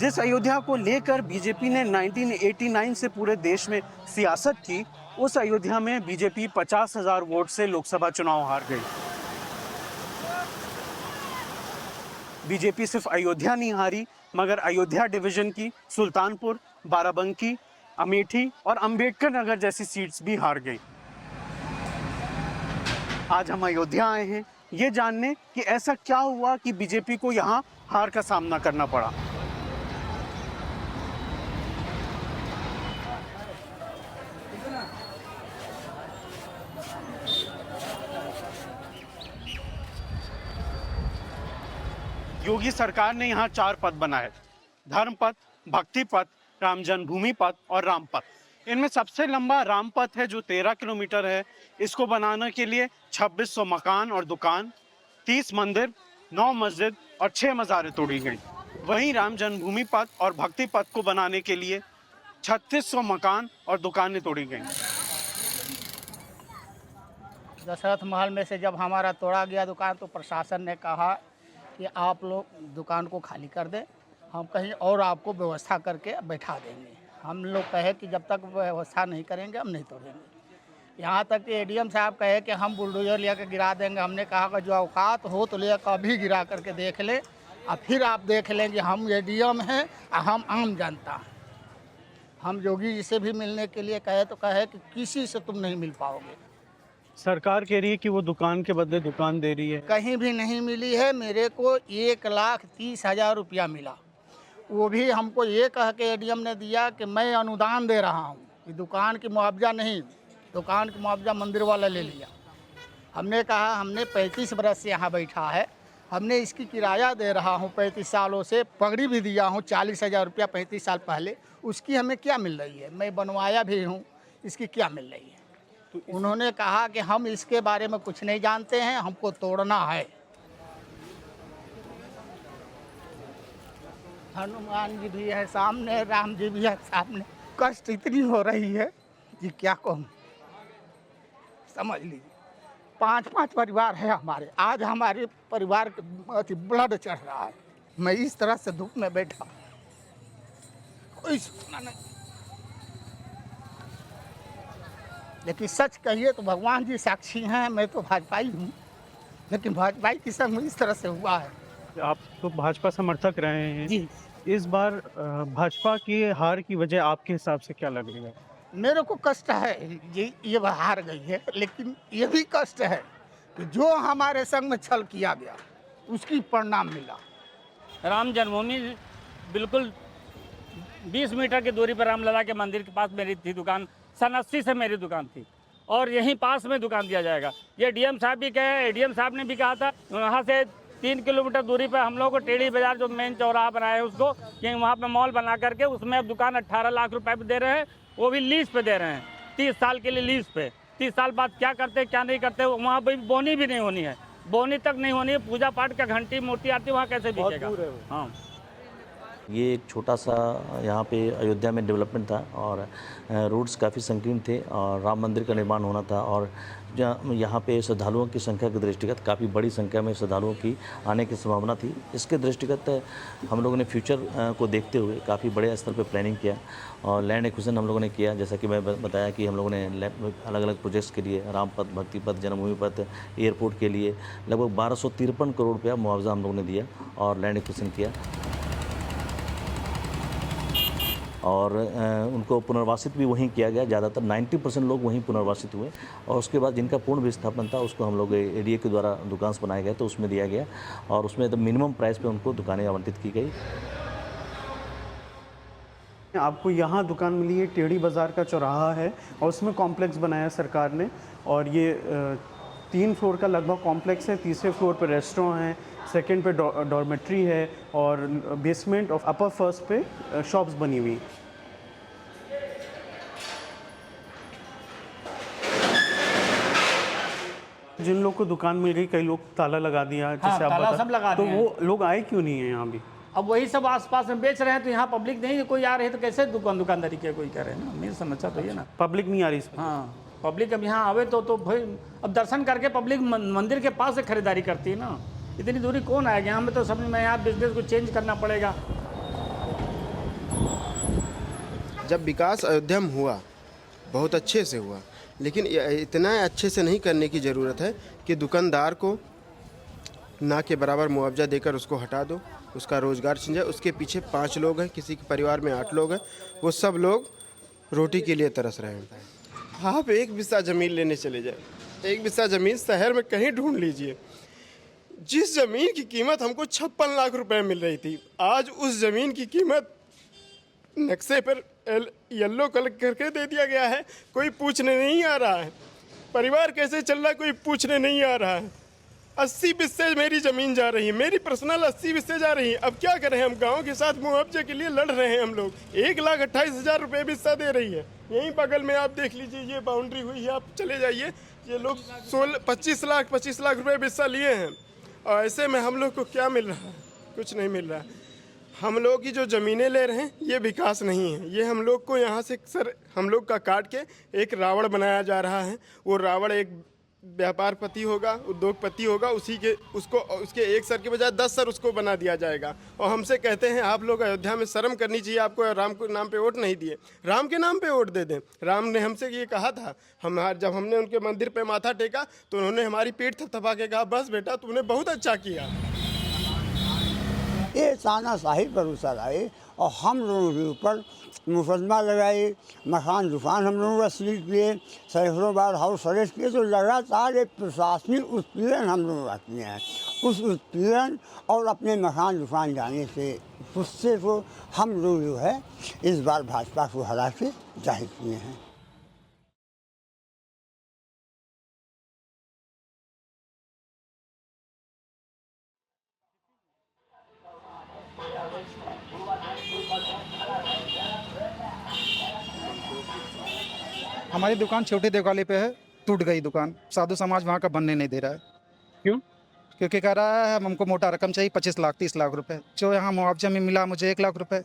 जिस अयोध्या को लेकर बीजेपी ने 1989 से पूरे देश में सियासत की, उस अयोध्या में बीजेपी 50,000 वोट से लोकसभा चुनाव हार गई। बीजेपी सिर्फ अयोध्या नहीं हारी, मगर अयोध्या डिवीजन की सुल्तानपुर, बाराबंकी, अमेठी और अंबेडकर नगर जैसी सीट्स भी हार गई। आज हम अयोध्या आए हैं ये जानने कि ऐसा क्या हुआ कि बीजेपी को यहाँ हार का सामना करना पड़ा। योगी सरकार ने यहाँ 4 पथ बनाए: धर्म पथ, भक्ति पथ, राम जन्मभूमि पथ और राम पथ। इनमें सबसे लंबा राम पथ है जो 13 किलोमीटर है। इसको बनाने के लिए 2600 मकान और दुकान, 30 मंदिर, 9 मस्जिद और 6 मज़ारें तोड़ी गई। वहीं राम जन्मभूमि पथ और भक्ति पथ को बनाने के लिए 3600 मकान और दुकानें तोड़ी गई। दशरथ महल में से जब हमारा तोड़ा गया दुकान तो प्रशासन ने कहा कि आप लोग दुकान को खाली कर दें, हम कहीं और आपको व्यवस्था करके बैठा देंगे। हम लोग कहे कि जब तक व्यवस्था नहीं करेंगे हम नहीं तोड़ेंगे। यहाँ तक कि एडीएम साहब कहे कि हम बुलडोजर लेकर गिरा देंगे। हमने कहा कि जो औकात हो तो लेकर अभी गिरा करके देख लें और फिर आप देख लें कि हम एडीएम हैं और हम आम जनता। हम योगी जी से भी मिलने के लिए कहे तो कहे कि किसी से तुम नहीं मिल पाओगे। सरकार कह रही है कि वो दुकान के बदले दुकान दे रही है। कहीं भी नहीं मिली है। मेरे को 1,30,000 रुपया मिला, वो भी हमको ये कह के एडीएम ने दिया कि मैं अनुदान दे रहा हूँ, कि दुकान की मुआवजा नहीं, दुकान की मुआवजा मंदिर वाला ले लिया। हमने कहा हमने 35 बरस से यहाँ बैठा है, हमने इसकी किराया दे रहा हूँ 35 सालों से, पगड़ी भी दिया हूँ 40,000 रुपया 35 साल पहले, उसकी हमें क्या मिल रही है? मैं बनवाया भी हूँ, इसकी क्या मिल रही है? तो उन्होंने कहा कि हम इसके बारे में कुछ नहीं जानते हैं, हमको तोड़ना है। हनुमान जी भी है सामने, राम जी भी है सामने। कष्ट इतनी हो रही है कि क्या कहूँ, समझ लीजिए। 5-5 परिवार है हमारे। आज हमारे परिवार के ब्लड चढ़ रहा है। मैं इस तरह से धूप में बैठा, कोई सूचना नहीं। लेकिन सच कहिए तो भगवान जी साक्षी हैं, मैं तो भाजपाई हूँ, लेकिन भाजपाई के संग इस तरह से हुआ है। आप तो भाजपा समर्थक रहे हैं जी, इस बार भाजपा की हार की वजह आपके हिसाब से क्या लग रही है? मेरे को कष्ट है ये हार गई है, लेकिन ये भी कष्ट है कि जो हमारे संग में छल किया गया उसकी परिणाम मिला। राम जन्मभूमि बिल्कुल 20 मीटर की दूरी पर रामलला के मंदिर के पास मेरी थी दुकान। सन 80 से मेरी दुकान थी और यहीं पास में दुकान दिया जाएगा। ये डीएम साहब भी कहे, एडीएम साहब ने भी कहा था। वहाँ से 3 किलोमीटर दूरी पर हम लोग को टेढ़ी बाजार जो मेन चौराहा बनाया है उसको, कि वहाँ पे मॉल बना करके उसमें अब दुकान 18 लाख रुपए पे दे रहे हैं, वो भी लीज पे दे रहे हैं, 30 साल के लिए लीज पे। 30 साल बाद क्या करते क्या नहीं करते, वहाँ पर बोनी भी नहीं होनी है, बोनी तक नहीं होनी है। पूजा पाठ का घंटी मूर्ति आती है, वहाँ कैसे बिकेगा? हाँ, ये एक छोटा सा यहाँ पे अयोध्या में डेवलपमेंट था और रोड्स काफ़ी संकीर्ण थे और राम मंदिर का निर्माण होना था। और यहाँ पे श्रद्धालुओं की संख्या के दृष्टिगत काफ़ी बड़ी संख्या में श्रद्धालुओं की आने की संभावना थी। इसके दृष्टिगत हम लोगों ने फ्यूचर को देखते हुए काफ़ी बड़े स्तर पे प्लानिंग किया और लैंड एक्विजिशन हम लोगों ने किया। जैसा कि मैं बताया कि हम लोगों ने अलग अलग प्रोजेक्ट्स के लिए राम पथ, भक्ति पथ, जन्मभूमि पथ, एयरपोर्ट के लिए लगभग 1253 करोड़ रुपया मुआवजा हम लोगों ने दिया और लैंड एक्विजिशन किया और उनको पुनर्वासित भी वहीं किया गया। ज़्यादातर 90% लोग वहीं पुनर्वासित हुए और उसके बाद जिनका पूर्ण विस्थापन था उसको हम लोग एडीए के द्वारा दुकान बनाए गए तो उसमें दिया गया और उसमें तो मिनिमम प्राइस पे उनको दुकानें आवंटित की गई। आपको यहाँ दुकान मिली है, टेढ़ी बाज़ार का चौराहा है और उसमें कॉम्प्लेक्स बनाया सरकार ने और ये 3 फ्लोर का लगभग कॉम्प्लेक्स है। तीसरे फ्लोर पर रेस्टोरेंट है, सेकंड पे डॉर्मेट्री है और बेसमेंट और अपर फर्स्ट पे शॉप्स बनी हुई। जिन लोग को दुकान मिल गई, कई लोग ताला लगा दिया, जैसे आप ताला सब लगा तो दिए वो लोग आए क्यों नहीं है यहाँ भी? अब वही सब आसपास में बेच रहे हैं तो यहाँ पब्लिक नहीं कोई आ रही है तो कैसे दुकानदारी के कोई कह रहे हैं ना, मेरी समस्या तो ये ना। पब्लिक नहीं आ रही इसमें। हाँ, पब्लिक अब यहाँ आवे तो भाई अब दर्शन करके पब्लिक मंदिर के पास से खरीदारी करती है ना। इतनी दूरी कौन आएगा? यहाँ में तो समझ में यहाँ बिजनेस को चेंज करना पड़ेगा। जब विकास अयोध्या में हुआ बहुत अच्छे से हुआ, लेकिन इतना अच्छे से नहीं करने की ज़रूरत है कि दुकानदार को ना के बराबर मुआवजा देकर उसको हटा दो, उसका रोज़गार छिन जाए। उसके पीछे 5 लोग हैं, किसी के परिवार में 8 लोग हैं, वो सब लोग रोटी के लिए तरस रहे हैं। आप 1 बिस्सा ज़मीन लेने चले जाए, 1 बिस्सा ज़मीन शहर में कहीं ढूंढ लीजिए। जिस ज़मीन की कीमत हमको 56 लाख रुपए मिल रही थी, आज उस ज़मीन की कीमत नक्शे पर येलो कलर करके दे दिया गया है। कोई पूछने नहीं आ रहा है, परिवार कैसे चल रहा है कोई पूछने नहीं आ रहा है। 80 बिस्से मेरी ज़मीन जा रही है, मेरी पर्सनल 80 बिस्से जा रही है। अब क्या करें, हम गांव के साथ मुआवजे के लिए लड़ रहे हैं। हम लोग 1,28,000 रुपये बिस्सा दे रही है। यहीं बगल में आप देख लीजिए, ये बाउंड्री हुई है, आप चले जाइए, ये लोग 25 लाख रुपये बिस्सा लिए हैं। और ऐसे में हम लोग को क्या मिल रहा है? कुछ नहीं मिल रहा है। हम लोग की जो ज़मीनें ले रहे हैं ये विकास नहीं है, ये हम लोग को यहाँ से हम लोग का काट के एक रावण बनाया जा रहा है। वो रावण एक व्यापारपति होगा, उद्योगपति होगा, उसके एक सर के बजाय 10 सर उसको बना दिया जाएगा। और हमसे कहते हैं आप लोग अयोध्या में शर्म करनी चाहिए, आपको राम के नाम पे वोट नहीं दिए। राम के नाम पे वोट दे दें। राम ने हमसे ये कहा था, जब हमने उनके मंदिर पे माथा टेका तो उन्होंने हमारी पीठ थपथपा के कहा, बस बेटा तुमने बहुत अच्छा किया। ये तानाशाही पर उतर आए और हम लोगों के ऊपर मुकदमा लगाए, मकान दुकान हम लोगों का सील किए, सैकड़ों बार हाउस अरेस्ट किए। तो लगातार एक प्रशासनिक उत्पीड़न हम लोग रखते हैं। उस उत्पीड़न और अपने मकान दुकान जाने से गुस्से को हम लोग जो है इस बार भाजपा को हरा के जाहिर किए हैं। हमारी दुकान छोटे देवाले पे है, टूट गई दुकान। साधु समाज वहाँ का बनने नहीं दे रहा है। क्यों? क्योंकि कह रहा है हमको मोटा रकम चाहिए, 25 लाख 30 लाख रुपए, जो यहाँ मुआवजा में मिला मुझे 1 लाख रुपए।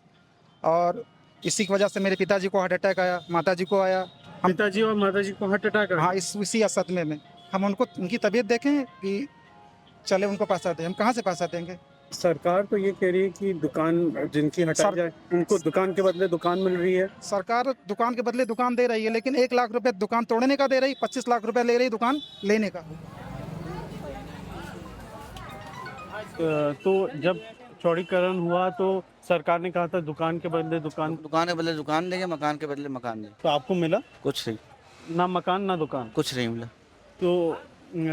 और इसी की वजह से मेरे पिताजी को हार्ट अटैक आया, माताजी को आया। पिताजी और माताजी को हार्ट अटैक आया? हाँ, इसी सदमे में हम उनकी तबीयत देखें कि चले उनको पैसा दें। हम कहाँ से पैसा देंगे? सरकार तो ये कह रही है कि दुकान जिनकी हटाई जाए उनको दुकान के बदले दुकान मिल रही है। सरकार दुकान के बदले दुकान दे रही है, लेकिन 1 लाख रुपए दुकान तोड़ने का दे रही, 25 लाख रुपए ले रही दुकान लेने का। तो जब चौड़ीकरण हुआ तो सरकार ने कहा था दुकान के बदले दुकान दुकान देंगे, मकान के बदले मकान देंगे। तो आपको मिला कुछ नहीं, ना मकान ना दुकान? कुछ नहीं मिला। तो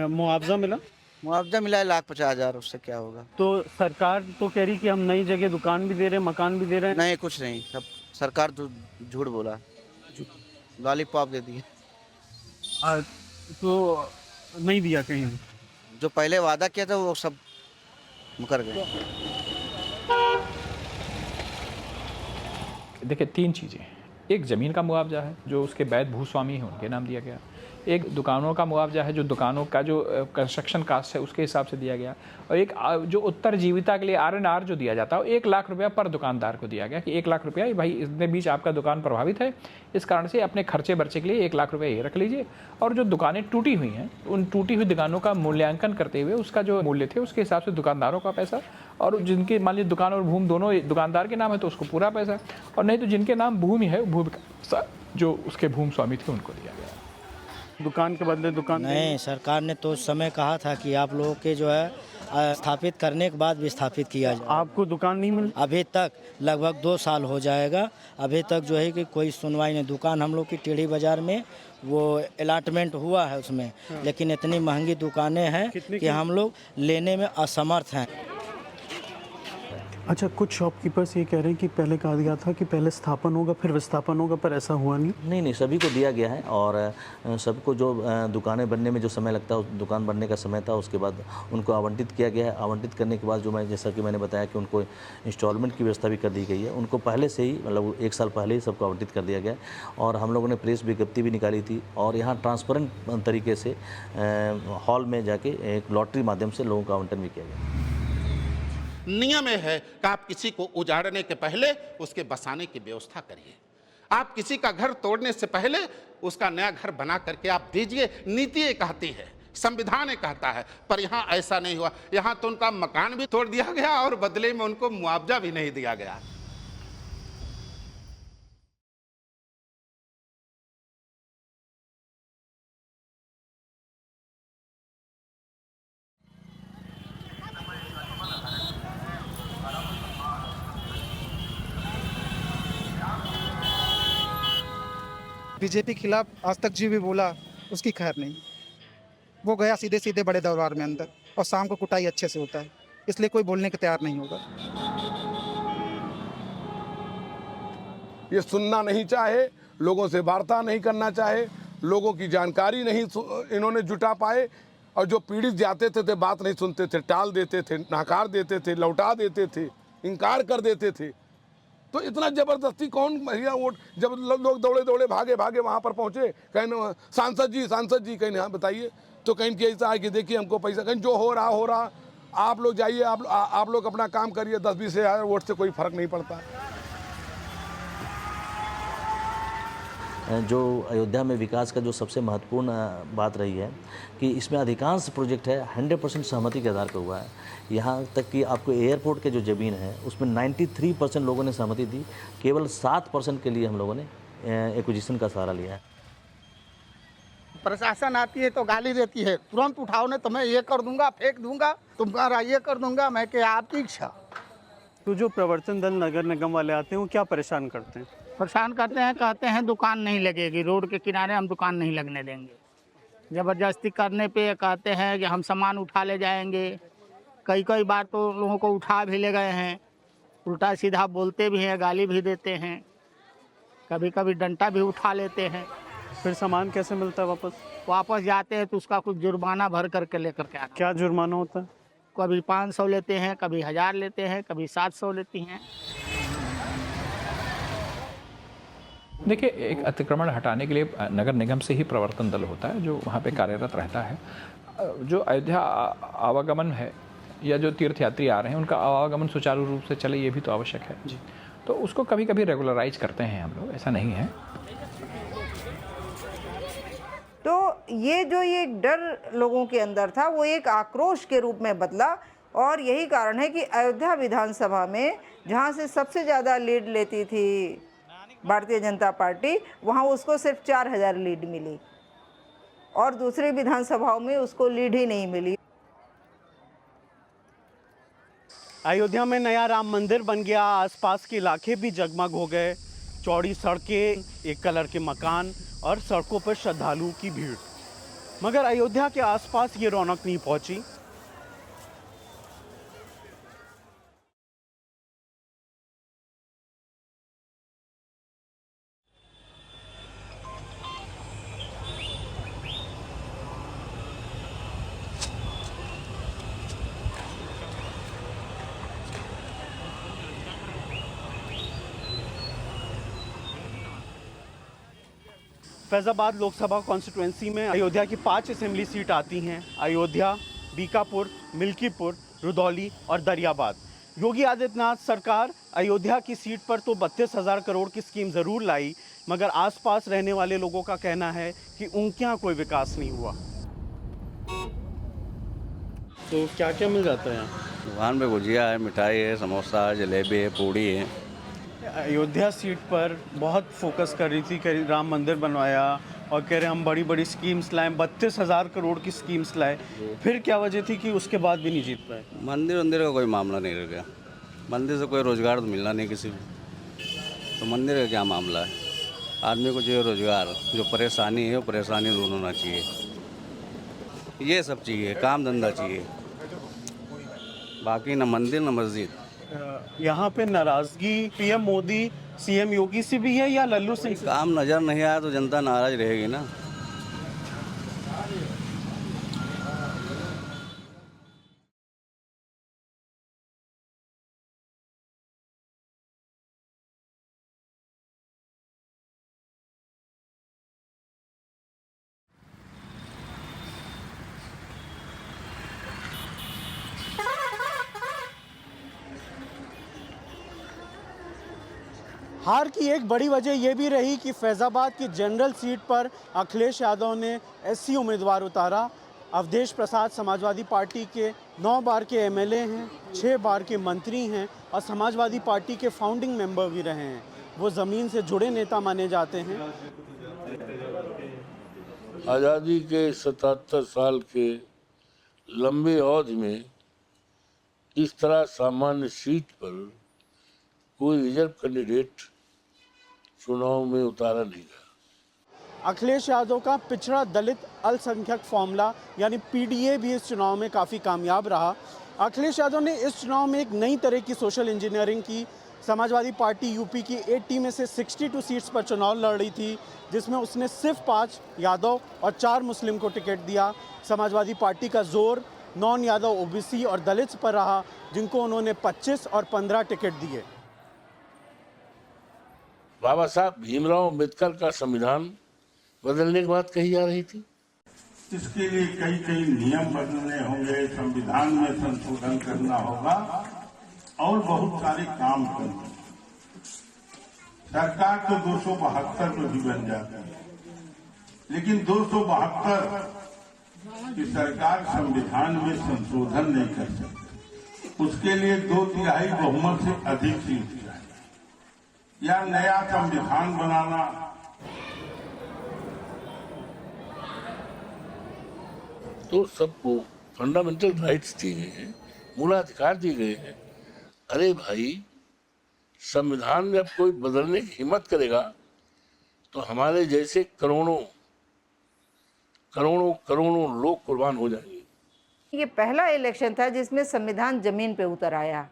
मुआवजा मिला? मुआवजा मिला है 1,50,000, उससे क्या होगा? तो सरकार तो कह रही कि हम नई जगह दुकान भी दे रहे हैं, मकान भी दे रहे हैं। नहीं, कुछ नहीं, सब सरकार तो झूठ बोला, लॉलीपॉप दे दिए। तो नहीं दिया कहीं? जो पहले वादा किया था वो सब मुकर गए। देखिए 3 चीज़ें, एक ज़मीन का मुआवजा है जो उसके वैध भूस्वामी हैं उनके नाम दिया गया, एक दुकानों का मुआवजा है जो दुकानों का जो कंस्ट्रक्शन कास्ट है उसके हिसाब से दिया गया, और एक जो उत्तरजीविता के लिए R&R जो दिया जाता है 1 लाख रुपया पर दुकानदार को दिया गया कि 1 लाख रुपया भाई इसके बीच आपका दुकान प्रभावित है, इस कारण से अपने खर्चे बर्चे के लिए 1 लाख रुपये ये रख लीजिए। और जो दुकानें टूटी हुई हैं उन टूटी हुई दुकानों का मूल्यांकन करते हुए उसका जो मूल्य थे उसके हिसाब से दुकानदारों का पैसा, और जिनके मान लीजिए दुकान और भूमि दोनों दुकानदार के नाम है तो उसको पूरा पैसा, और नहीं तो जिनके नाम भूमि है भूमि जो उसके भूमि स्वामी थे उनको दिया गया। दुकान के बदले दुकान नहीं, सरकार ने तो उस समय कहा था कि आप लोगों के जो है स्थापित करने के बाद विस्थापित किया जाए। आपको दुकान नहीं मिली? अभी तक लगभग 2 साल हो जाएगा, अभी तक जो है कि कोई सुनवाई नहीं। दुकान हम लोग की टेढ़ी बाजार में वो अलॉटमेंट हुआ है उसमें, लेकिन इतनी महंगी दुकानें हैं कि हम लोग लेने में असमर्थ हैं। अच्छा, कुछ शॉपकीपर्स ये कह रहे हैं कि पहले कहा गया था कि पहले स्थापन होगा फिर विस्थापन होगा, पर ऐसा हुआ नहीं। नहीं, सभी को दिया गया है, और सबको जो दुकानें बनने में जो समय लगता है, उस दुकान बनने का समय था, उसके बाद उनको आवंटित किया गया है। आवंटित करने के बाद जो जैसा कि मैंने बताया कि उनको इंस्टॉलमेंट की व्यवस्था भी कर दी गई है। उनको पहले से ही मतलब 1 साल पहले ही सबको आवंटित कर दिया गया है, और हम लोगों ने प्रेस विज्ञप्ति भी निकाली थी, और यहाँ ट्रांसपेरेंट तरीके से हॉल में जाके एक लॉटरी माध्यम से लोगों का आवंटन भी किया गया। नियम है कि आप किसी को उजाड़ने के पहले उसके बसाने की व्यवस्था करिए। आप किसी का घर तोड़ने से पहले उसका नया घर बना करके आप दीजिए। नीति ये कहती है, संविधान ये कहता है, पर यहाँ ऐसा नहीं हुआ। यहाँ तो उनका मकान भी तोड़ दिया गया और बदले में उनको मुआवजा भी नहीं दिया गया। बीजेपी के खिलाफ आज तक जो भी बोला उसकी खैर नहीं। वो गया सीधे सीधे बड़े दरबार में अंदर, और शाम को कुटाई अच्छे से होता है, इसलिए कोई बोलने को तैयार नहीं होगा। ये सुनना नहीं चाहे, लोगों से वार्ता नहीं करना चाहे, लोगों की जानकारी नहीं इन्होंने जुटा पाए, और जो पीड़ित जाते थे बात नहीं सुनते थे, टाल देते थे, नकार देते थे, लौटा देते थे, इनकार कर देते थे। तो इतना ज़बरदस्ती कौन भैया वोट, जब लोग दौड़े दौड़े भागे भागे वहाँ पर पहुँचे, कहीं सांसद जी कहीं हाँ बताइए, तो कहीं कि ऐसा है कि देखिए हमको पैसा, कहीं जो हो रहा, आप लोग जाइए, आप लोग अपना काम करिए, 10-20 हज़ार वोट से कोई फ़र्क नहीं पड़ता। जो अयोध्या में विकास का जो सबसे महत्वपूर्ण बात रही है कि इसमें अधिकांश प्रोजेक्ट है 100% सहमति के आधार पर हुआ है। यहाँ तक कि आपको एयरपोर्ट के जो ज़मीन है उसमें 93% लोगों ने सहमति दी, केवल 7% के लिए हम लोगों ने एक्विजिशन का सहारा लिया है। प्रशासन आती है तो गाली देती है, तुरंत उठाओ ने तो मैं ये कर दूंगा, फेंक दूंगा, तुम्हारा ये कर दूंगा। मैं कि आपकी इच्छा। तो जो प्रवर्तन दल नगर निगम वाले आते हैं वो क्या परेशान करते हैं? परेशान करते हैं, कहते हैं दुकान नहीं लगेगी, रोड के किनारे हम दुकान नहीं लगने देंगे। ज़बरदस्ती करने पे कहते हैं कि हम सामान उठा ले जाएंगे। कई बार तो लोगों को उठा भी ले गए हैं, उल्टा सीधा बोलते भी हैं, गाली भी देते हैं, कभी कभी डंडा भी उठा लेते हैं। फिर सामान कैसे मिलता है वापस जाते हैं तो उसका कुछ जुर्माना भर करके लेकर के आना। क्या जुर्माना होता है? कभी 500 लेते हैं, कभी 1000 लेते हैं, कभी 700 लेती हैं। देखिए, एक अतिक्रमण हटाने के लिए नगर निगम से ही प्रवर्तन दल होता है जो वहाँ पे कार्यरत रहता है। जो अयोध्या आवागमन है या जो तीर्थयात्री आ रहे हैं उनका आवागमन सुचारू रूप से चले, ये भी तो आवश्यक है जी। तो उसको कभी कभी रेगुलराइज करते हैं हम लोग, ऐसा नहीं है। तो ये जो ये डर लोगों के अंदर था वो एक आक्रोश के रूप में बदला, और यही कारण है कि अयोध्या विधानसभा में जहाँ से सबसे ज़्यादा लीड लेती थी भारतीय जनता पार्टी, वहाँ उसको सिर्फ 4000 लीड मिली, और दूसरी विधानसभाओं में उसको लीड ही नहीं मिली। अयोध्या में नया राम मंदिर बन गया, आसपास के इलाके भी जगमग हो गए। चौड़ी सड़कें, एक कलर के मकान और सड़कों पर श्रद्धालुओं की भीड़। मगर अयोध्या के आसपास ये रौनक नहीं पहुंची। फैज़ाबाद लोकसभा कॉन्स्टिट्यूंसी में अयोध्या की 5 असेंबली सीट आती हैं। अयोध्या, बीकापुर, मिल्कीपुर, रुदौली और दरियाबाद। योगी आदित्यनाथ सरकार अयोध्या की सीट पर तो 32,000 करोड़ की स्कीम ज़रूर लाई, मगर आसपास रहने वाले लोगों का कहना है कि उनके यहाँ कोई विकास नहीं हुआ। तो क्या क्या मिल जाता है यहाँ? दुकान में गुजिया है, मिठाई है, समोसा है, जलेबी है, पूड़ी है। अयोध्या सीट पर बहुत फोकस कर रही थी कि राम मंदिर बनवाया और कह रहे हम बड़ी बड़ी स्कीम्स लाएं, 32,000 करोड़ की स्कीम्स लाए। फिर क्या वजह थी कि उसके बाद भी नहीं जीत पाए? मंदिर का कोई मामला नहीं रह गया। मंदिर से कोई रोज़गार तो मिलना नहीं किसी को, तो मंदिर का क्या मामला है? आदमी को जो रोज़गार, जो परेशानी है वो परेशानी दूर होना चाहिए। ये सब चाहिए, काम धंधा चाहिए, बाकी न मंदिर न मस्जिद। यहाँ पे नाराजगी पीएम मोदी, सीएम योगी से भी है या लल्लू सिंह से? काम नज़र नहीं आया तो जनता नाराज रहेगी ना। हार की एक बड़ी वजह यह भी रही कि फैज़ाबाद की जनरल सीट पर अखिलेश यादव ने एससी उम्मीदवार उतारा। अवधेश प्रसाद समाजवादी पार्टी के 9 बार के एमएलए हैं, 6 बार के मंत्री हैं और समाजवादी पार्टी के फाउंडिंग मेंबर भी रहे हैं। वो ज़मीन से जुड़े नेता माने जाते हैं। आज़ादी के 77 साल के लंबे अवधि में इस तरह सामान्य सीट पर कोई रिजर्व कैंडिडेट चुनाव में उतारा नहीं गया। अखिलेश यादव का पिछड़ा दलित अल्पसंख्यक फॉर्मूला यानी पीडीए भी इस चुनाव में काफ़ी कामयाब रहा। अखिलेश यादव ने इस चुनाव में एक नई तरह की सोशल इंजीनियरिंग की। समाजवादी पार्टी यूपी की 80 में से 62 सीट्स पर चुनाव लड़ रही थी, जिसमें उसने सिर्फ 5 यादव और 4 मुस्लिम को टिकट दिया। समाजवादी पार्टी का जोर नॉन यादव ओबीसी और दलित्स पर रहा, जिनको उन्होंने 25 और 15 टिकट दिए। बाबा साहब भीमराव अम्बेडकर का संविधान बदलने की बात कही जा रही थी। इसके लिए कई कई नियम बदलने होंगे, संविधान में संशोधन करना होगा और बहुत सारे काम करने। सरकार तो 272 में भी बन जाती है, लेकिन 272 की सरकार संविधान में संशोधन नहीं कर सकती। उसके लिए 2/3 बहुमत से अधिक सीट चाहिए या नया संविधान बनाना। तो सबको फंडामेंटल राइट्स दिए गए हैं, मूलाधिकार दिए गए हैं। अरे भाई, संविधान में अब कोई बदलने की हिम्मत करेगा तो हमारे जैसे करोड़ों करोड़ों करोड़ों लोग कुर्बान हो जाएंगे। ये पहला इलेक्शन था जिसमें संविधान जमीन पे उतर आया।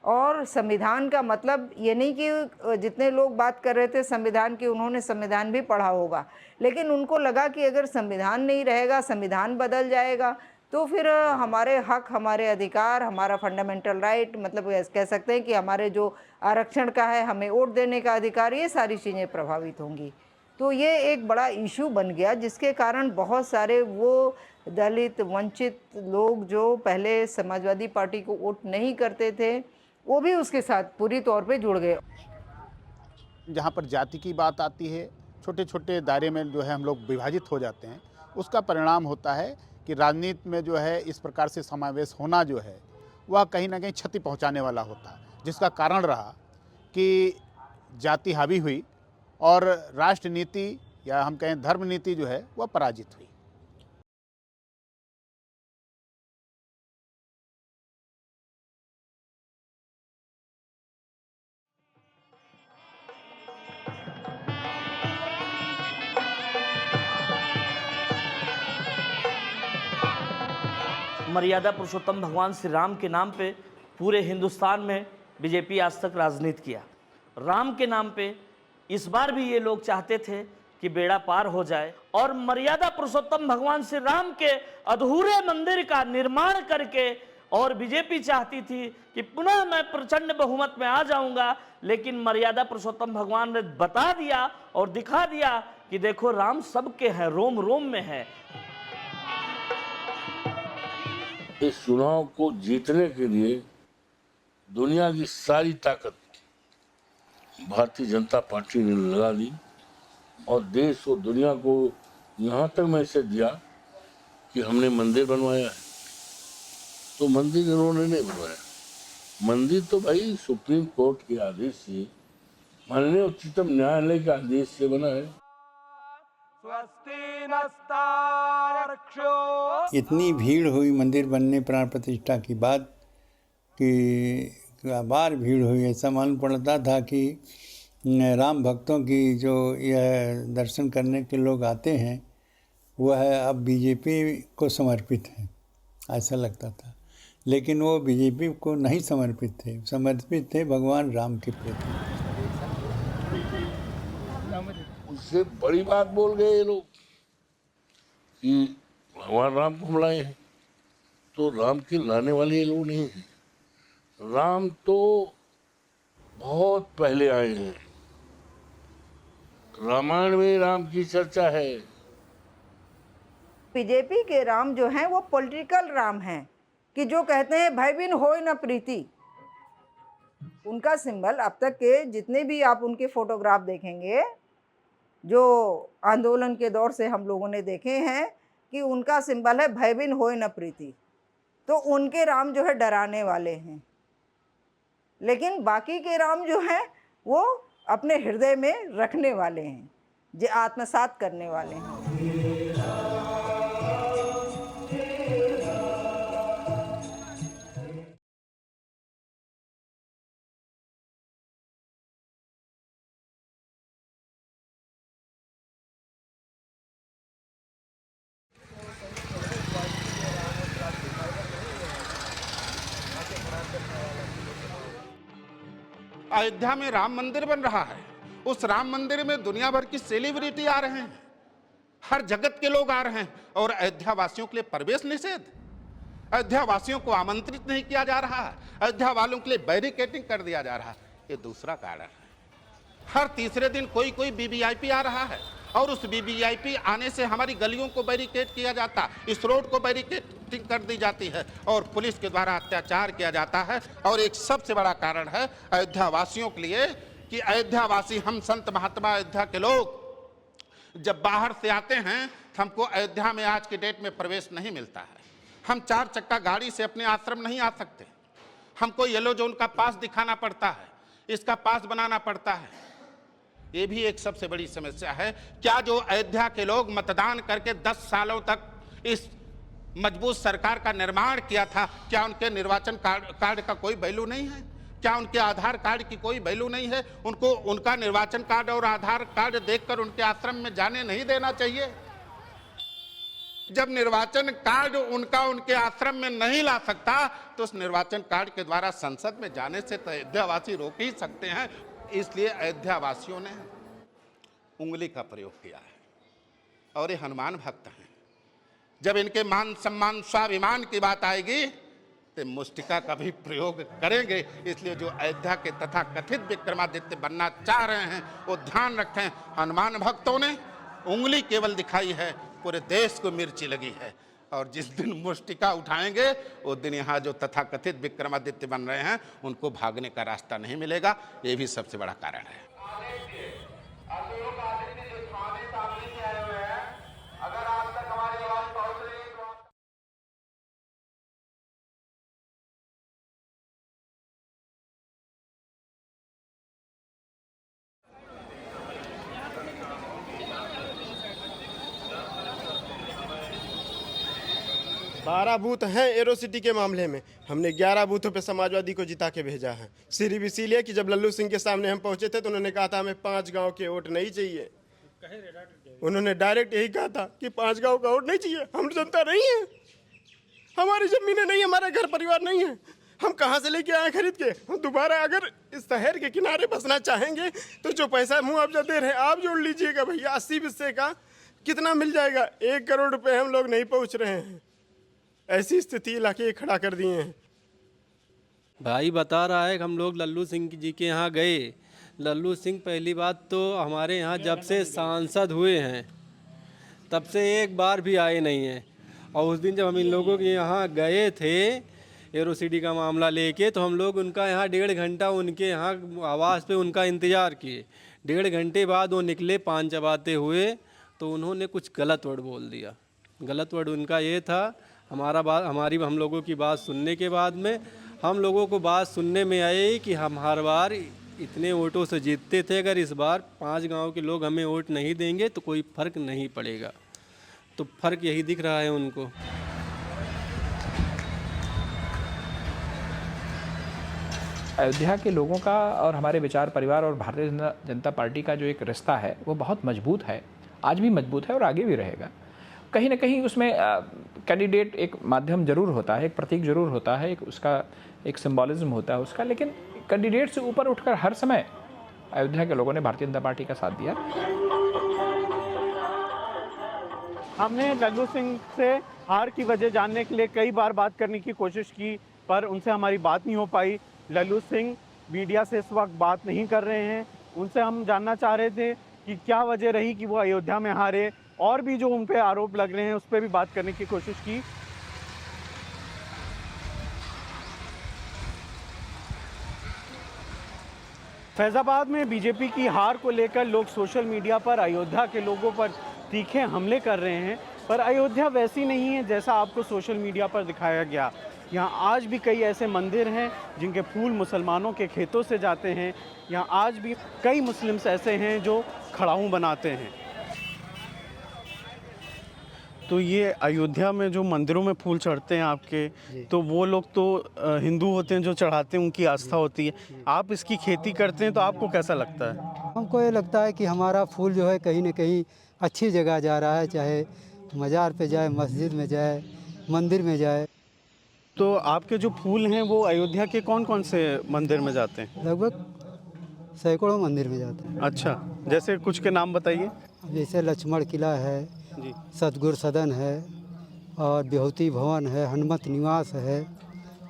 और संविधान का मतलब ये नहीं कि जितने लोग बात कर रहे थे संविधान की, उन्होंने संविधान भी पढ़ा होगा, लेकिन उनको लगा कि अगर संविधान नहीं रहेगा, संविधान बदल जाएगा, तो फिर हमारे हक, हमारे अधिकार, हमारा फंडामेंटल राइट, मतलब कह सकते हैं कि हमारे जो आरक्षण का है, हमें वोट देने का अधिकार, ये सारी चीज़ें प्रभावित होंगी। तो ये एक बड़ा इशू बन गया, जिसके कारण बहुत सारे वो दलित वंचित लोग जो पहले समाजवादी पार्टी को वोट नहीं करते थे, वो भी उसके साथ पूरी तौर पे जुड़ गए। जहाँ पर जाति की बात आती है, छोटे छोटे दायरे में जो है हम लोग विभाजित हो जाते हैं। उसका परिणाम होता है कि राजनीति में जो है इस प्रकार से समावेश होना जो है वह कहीं ना कहीं क्षति पहुंचाने वाला होता है, जिसका कारण रहा कि जाति हावी हुई और राष्ट्र नीति या हम कहें धर्म नीति जो है वह पराजित हुई। मर्यादा पुरुषोत्तम भगवान श्री राम के नाम पे पूरे हिंदुस्तान में बीजेपी आज तक राजनीति किया। राम के नाम पे इस बार भी ये लोग चाहते थे कि बेड़ा पार हो जाए और मर्यादा पुरुषोत्तम भगवान श्री राम के अधूरे मंदिर का निर्माण करके, और बीजेपी चाहती थी कि पुनः मैं प्रचंड बहुमत में आ जाऊंगा, लेकिन मर्यादा पुरुषोत्तम भगवान ने बता दिया और दिखा दिया कि देखो राम सबके हैं, रोम रोम में है। इस चुनाव को जीतने के लिए दुनिया की सारी ताकत भारतीय जनता पार्टी ने लगा दी और देश और दुनिया को यहाँ तक मैसेज दिया कि हमने मंदिर बनवाया है। तो मंदिर इन्होंने नहीं बनवाया, मंदिर तो भाई सुप्रीम कोर्ट के आदेश से, माननीय उच्चतम न्यायालय के आदेश से बना है। इतनी भीड़ हुई मंदिर बनने प्राण प्रतिष्ठा की बात कि बार भीड़ हुई। ऐसा मालूम पड़ता था कि राम भक्तों की जो यह दर्शन करने के लोग आते हैं वह अब बीजेपी को समर्पित है, ऐसा लगता था। लेकिन वो बीजेपी को नहीं समर्पित थे भगवान राम के प्रति। उससे बड़ी बात बोल गए ये लोग कि भगवान राम को हम लाए हैं, तो राम के लाने वाले ये लोग नहीं हैं। राम तो बहुत पहले आए हैं, रामायण में राम की चर्चा है। बीजेपी के राम जो हैं वो पॉलिटिकल राम हैं, कि जो कहते हैं भय बिन होय न प्रीति। उनका सिंबल अब तक के जितने भी आप उनके फोटोग्राफ देखेंगे, जो आंदोलन के दौर से हम लोगों ने देखे हैं, कि उनका सिंबल है भय बिन होय न प्रीति। तो उनके राम जो है डराने वाले हैं, लेकिन बाकी के राम जो हैं वो अपने हृदय में रखने वाले हैं, जो आत्मसात करने वाले हैं। अयोध्या में राम मंदिर बन रहा है, उस राम मंदिर में दुनिया भर की सेलिब्रिटी आ रहे हैं, हर जगत के लोग आ रहे हैं, और अयोध्या वासियों के लिए प्रवेश निषेध, अयोध्या वासियों को आमंत्रित नहीं किया जा रहा है, अयोध्या वालों के लिए बैरिकेडिंग कर दिया जा रहा है। ये दूसरा कारण है। हर तीसरे दिन कोई कोई वीवीआईपी आ रहा है, और उस वीवीआईपी आने से हमारी गलियों को बैरिकेड किया जाता, इस रोड को बैरिकेडिंग कर दी जाती है, और पुलिस के द्वारा अत्याचार किया जाता है। और एक सबसे बड़ा कारण है अयोध्या वासियों के लिए कि अयोध्या वासी, हम संत महात्मा अयोध्या के लोग जब बाहर से आते हैं तो हमको अयोध्या में आज की डेट में प्रवेश नहीं मिलता है। हम 4 चक्का गाड़ी से अपने आश्रम नहीं आ सकते, हमको येलो जोन का पास दिखाना पड़ता है, इसका पास बनाना पड़ता है। ये भी एक सबसे बड़ी समस्या है। क्या जो अयोध्या के लोग मतदान करके 10 सालों तक इस मजबूत सरकार का निर्माण किया था, क्या उनके निर्वाचन कार्ड का कोई वैल्यू नहीं है? क्या उनके आधार कार्ड की कोई वैल्यू नहीं है? उनको उनका निर्वाचन कार्ड और आधार कार्ड देखकर उनके आश्रम में जाने नहीं देना चाहिए? जब निर्वाचन कार्ड उनका उनके आश्रम में नहीं ला सकता, तो उस निर्वाचन कार्ड के द्वारा संसद में जाने से तो अयोध्यावासी रोक ही सकते हैं। इसलिए अयोध्या वासियों ने उंगली का प्रयोग किया है, और ये हनुमान भक्त हैं। जब इनके मान सम्मान स्वाभिमान की बात आएगी तो मुष्टिका का भी प्रयोग करेंगे। इसलिए जो अयोध्या के तथा कथित विक्रमादित्य बनना चाह रहे हैं वो ध्यान रखें, हनुमान भक्तों ने उंगली केवल दिखाई है, पूरे देश को मिर्ची लगी है। और जिस दिन मुष्टिका उठाएंगे उस दिन यहाँ जो तथाकथित विक्रमादित्य बन रहे हैं उनको भागने का रास्ता नहीं मिलेगा। ये भी सबसे बड़ा कारण है। बारह बूथ हैं एरो सिटी के मामले में, हमने 11 बूथों पे समाजवादी को जिता के भेजा है। सिर्फ इसीलिए कि जब लल्लू सिंह के सामने हम पहुंचे थे तो उन्होंने कहा था हमें 5 गांव के वोट नहीं चाहिए। उन्होंने डायरेक्ट यही कहा था कि 5 गांव का वोट नहीं चाहिए। हम जनता नहीं है, हमारी जमीनें नहीं, हमारा घर परिवार नहीं है, हम कहाँ से लेके आए खरीद के? हम दोबारा अगर इस शहर के किनारे बसना चाहेंगे तो जो पैसा मुआवजा दे रहे हैं आप जोड़ लीजिएगा भैया, 80 हिस्से का कितना मिल जाएगा? 1 करोड़ रुपए हम लोग नहीं पहुँच रहे हैं। ऐसी स्थिति इलाके खड़ा कर दिए हैं। भाई बता रहा है कि हम लोग लल्लू सिंह जी के यहाँ गए। लल्लू सिंह पहली बात तो हमारे यहाँ जब से सांसद हुए हैं तब से एक बार भी आए नहीं हैं। और उस दिन जब हम इन लोगों के यहाँ गए थे एरो सिटी का मामला लेके, तो हम लोग उनका यहाँ 1.5 घंटा उनके यहाँ आवास पे उनका इंतज़ार किए। 1.5 घंटे बाद वो निकले पान चबाते हुए, तो उन्होंने कुछ गलत वर्ड बोल दिया। गलत वर्ड उनका ये था, हमारी हम लोगों की बात सुनने के बाद में हम लोगों को बात सुनने में आई कि हम हर बार इतने वोटों से जीतते थे, अगर इस बार 5 गांव के लोग हमें वोट नहीं देंगे तो कोई फ़र्क नहीं पड़ेगा। तो फ़र्क यही दिख रहा है उनको। अयोध्या के लोगों का और हमारे विचार परिवार और भारतीय जनता पार्टी का जो एक रिश्ता है वो बहुत मजबूत है, आज भी मजबूत है और आगे भी रहेगा। कहीं ना कहीं उसमें कैंडिडेट एक माध्यम जरूर होता है, एक प्रतीक जरूर होता है, एक उसका एक सिंबॉलिज्म होता है उसका, लेकिन कैंडिडेट से ऊपर उठकर हर समय अयोध्या के लोगों ने भारतीय जनता पार्टी का साथ दिया। हमने लल्लू सिंह से हार की वजह जानने के लिए कई बार बात करने की कोशिश की, पर उनसे हमारी बात नहीं हो पाई। लल्लू सिंह मीडिया से इस वक्त बात नहीं कर रहे हैं। उनसे हम जानना चाह रहे थे कि क्या वजह रही कि वो अयोध्या में हारे, और भी जो उन पे आरोप लग रहे हैं उस पर भी बात करने की कोशिश की। फैजाबाद में बीजेपी की हार को लेकर लोग सोशल मीडिया पर अयोध्या के लोगों पर तीखे हमले कर रहे हैं, पर अयोध्या वैसी नहीं है जैसा आपको सोशल मीडिया पर दिखाया गया। यहाँ आज भी कई ऐसे मंदिर हैं जिनके फूल मुसलमानों के खेतों से जाते हैं। यहाँ आज भी कई मुस्लिम्स ऐसे हैं जो खड़ाऊ बनाते हैं। तो ये अयोध्या में जो मंदिरों में फूल चढ़ते हैं आपके, तो वो लोग तो हिंदू होते हैं जो चढ़ाते हैं, उनकी आस्था होती है। आप इसकी खेती करते हैं तो आपको कैसा लगता है? हमको ये लगता है कि हमारा फूल जो है कहीं न कहीं अच्छी जगह जा रहा है, चाहे मज़ार पे जाए, मस्जिद में जाए, मंदिर में जाए। तो आपके जो फूल हैं वो अयोध्या के कौन कौन से मंदिर में जाते हैं? लगभग सैकड़ों मंदिर में जाते हैं। अच्छा, जैसे कुछ के नाम बताइए। जैसे लक्ष्मण किला है जी, सतगुरु सदन है और विभूति भवन है, हनुमत निवास है,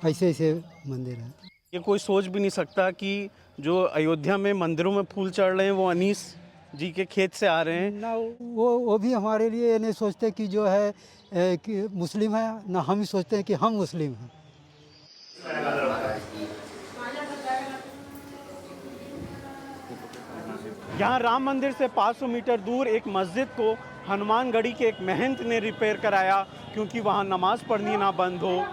ऐसे ऐसे मंदिर हैं। ये कोई सोच भी नहीं सकता कि जो अयोध्या में मंदिरों में फूल चढ़ रहे हैं वो अनीस जी के खेत से आ रहे हैं। ना वो भी हमारे लिए ये नहीं सोचते कि जो है कि मुस्लिम है, ना हम ही सोचते हैं कि हम मुस्लिम हैं। यहाँ राम मंदिर से 500 मीटर दूर एक मस्जिद को हनुमानगढ़ी के एक महंत ने रिपेयर कराया क्योंकि वहाँ नमाज पढ़नी ना बंद हो।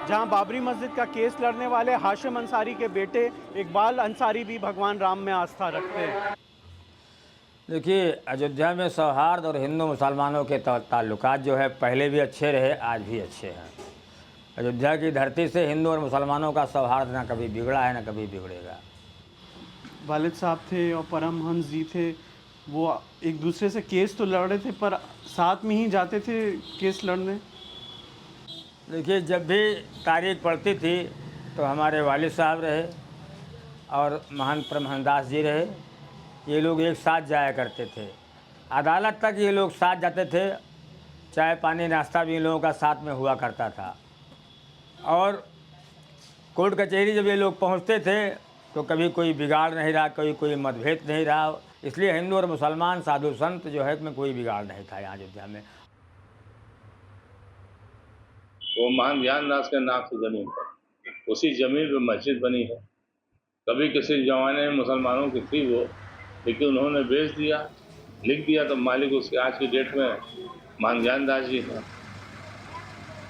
जहाँ बाबरी मस्जिद का केस लड़ने वाले हाशिम अंसारी के बेटे इकबाल अंसारी भी भगवान राम में आस्था रखते हैं। देखिए, अयोध्या में सौहार्द और हिंदू मुसलमानों के ताल्लुकात जो है पहले भी अच्छे रहे, आज भी अच्छे हैं। अयोध्या की धरती से हिंदू और मुसलमानों का सौहार्द ना कभी बिगड़ा है ना कभी बिगड़ेगा। वालिद साहब थे और परमहंस जी थे, वो एक दूसरे से केस तो लड़ रहे थे पर साथ में ही जाते थे केस लड़ने। देखिए, जब भी तारीख पड़ती थी तो हमारे वालिद साहब रहे और महान परमहंस जी रहे, ये लोग एक साथ जाया करते थे। अदालत तक ये लोग साथ जाते थे, चाय पानी नाश्ता भी इन लोगों का साथ में हुआ करता था। और कोर्ट कचहरी जब ये लोग पहुंचते थे तो कभी कोई बिगाड़ नहीं रहा, कोई मतभेद नहीं रहा। इसलिए हिंदू और मुसलमान साधु संत जो है में कोई बिगाड़ नहीं था यहाँ अयोध्या में। वो महान ज्ञानदास के नाम से जमीन पर, उसी जमीन पर मस्जिद बनी है। कभी किसी जमाने में मुसलमानों की थी वो, लेकिन उन्होंने बेच दिया, लिख दिया, तो मालिक उसके आज की डेट में महान ज्ञानदास जी हैं।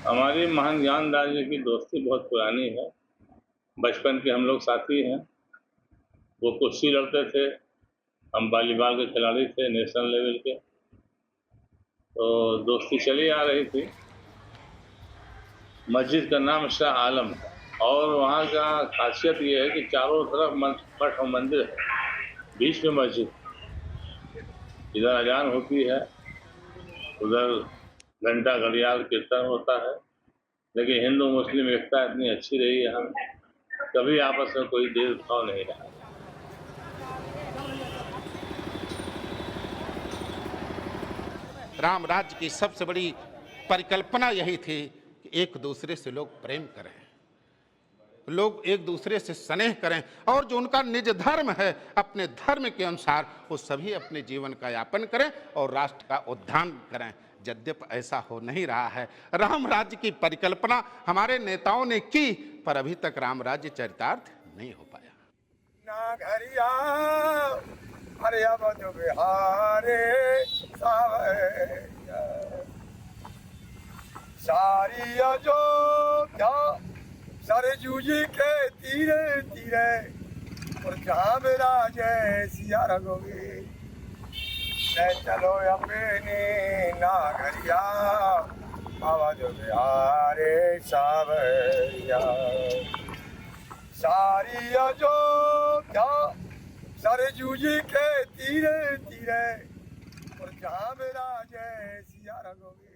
हमारी महान ज्ञानदास जी की दोस्ती बहुत पुरानी है, बचपन के हम लोग साथी हैं। वो कुश्ती लड़ते थे, हम वॉलीबॉल के खिलाड़ी थे नेशनल लेवल के, तो दोस्ती चली आ रही थी। मस्जिद का नाम शाह आलम है और वहाँ का खासियत ये है कि चारों तरफ मठ और मंदिर है, बीच में मस्जिद। इधर अजान होती है, उधर घंटा घड़ियाल कीर्तन होता है। लेकिन हिंदू मुस्लिम एकता इतनी अच्छी रही है, हम कभी आपस में कोई भेदभाव नहीं रहा। राम राज्य की सबसे बड़ी परिकल्पना यही थी कि एक दूसरे से लोग प्रेम करें, लोग एक दूसरे से स्नेह करें और जो उनका निज धर्म है अपने धर्म के अनुसार वो सभी अपने जीवन का यापन करें और राष्ट्र का उद्धार करें। यद्यपि ऐसा हो नहीं रहा है। राम राज्य की परिकल्पना हमारे नेताओं ने की, पर अभी तक राम राज्य चरितार्थ नहीं हो पाया। सारी अयोध्या सरजू जी के तीरे तीरे और जहाँ मेरा जय सिया रघुवीर, चलो अपनी नागरिया आवाज बिहारे सावरिया। सारी अयोध्या सरजू जी के तीरे तीरे और जहाँ मेरा जय सिया रघुवीर।